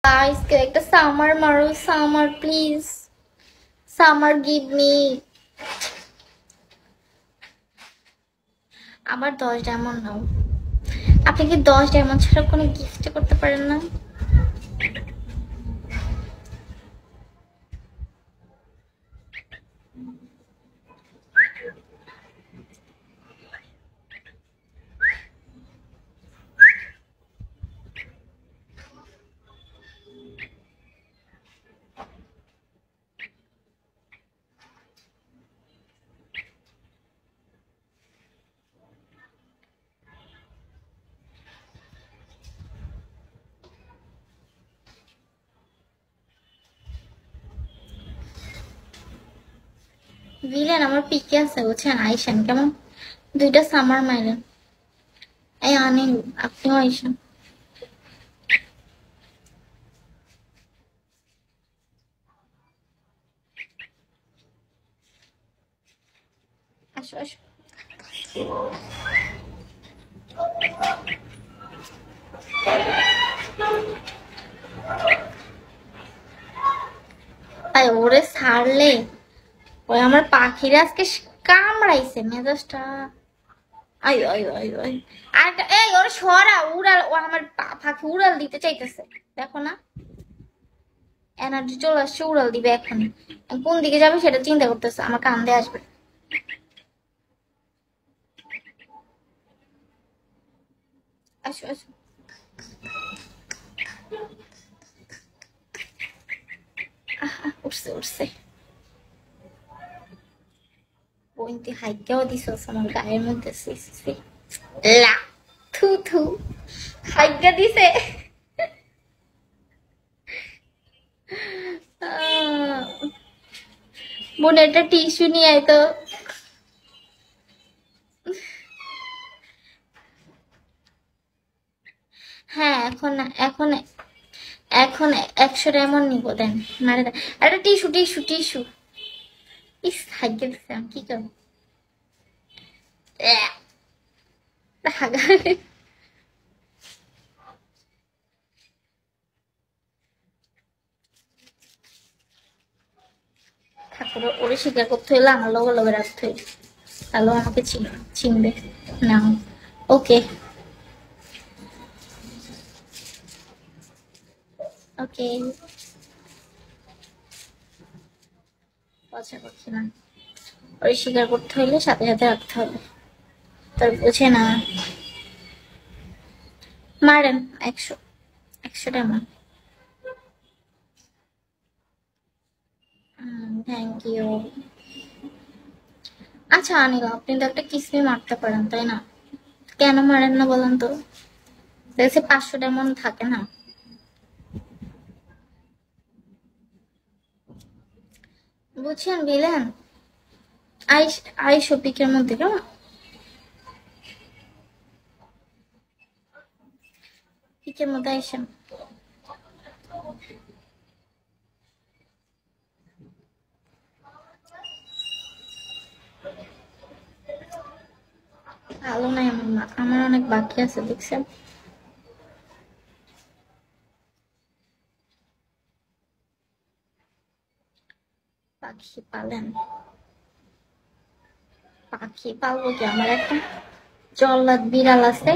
Guys, একটা summer মারো, summer please, summer give me. আবার 10 ডায়মন্ড নাও। আপনি কি 10 ডায়মন্ড ছাড়া কোনো গিফট করতে পারেন না? ভিলেন আমার পিকে আছে বুঝছেন, আইসেন কেমন 2টা সামার মাইলেন। এই আনিন, আপনিও আইসেন। আসো আসো। তাই ওরে ছাড়লে ওই আমার পাখিরা আজকে কামড়াইছে মেজাজটা। আই আই আই আই আর এই ওর সরা উড়াল, ও আমার পাখি উড়াল দিতে চাইতেছে, দেখো না এনার্জি চলে আসছে, উড়াল দিবে এখন। কোন দিকে যাবে সেটা চিন্তা করতেছে, আমার কান্দে আসবে। আসো আসো। উঠছে উঠছে। বইন্তি হাইকেও দিছস আমার গায়ের মধ্যে, লা থু থু, হাইকা দিছে। বোন একটা টিস্যু নিয়ে আয় তো। হ্যাঁ এখন এখন এখন 100 ডায়মন্ড নিবো, দেন মারে দেন একটা টিস্যু টিস্যু টিস্যু। ইস হাইকে দিছে, আমি কি করবো? ঠাকুর ওরে স্বীকার করতে হইলে আমার লগে লগে রাখতে হইলে, তাহলে আমাকে চিনবে না। ওকে ওকে, পচা করছি না, ওরে স্বীকার করতে হইলে সাথে সাথে রাখতে হবে, তার বুঝে না। মারেন 100 ডায়মন্ড। Thank you. আচ্ছা অনিল, আপনি তো একটা কিসমি মারতে পারেন তাই না? কেন মারেন না বলেন তো? দেখছি 500 ডায়মন্ড থাকে না। বুঝছেন বিলেন, আইস আইসো পিকের মধ্যে, কেমন পিকের মধ্যে আইসেন। ভালো নাই আমার মা, আমার অনেক বাকি আছে দেখছেন। পাখি পালেন? পাখি পালবো কি, আমার একটা জল্লাদ বিড়াল আছে,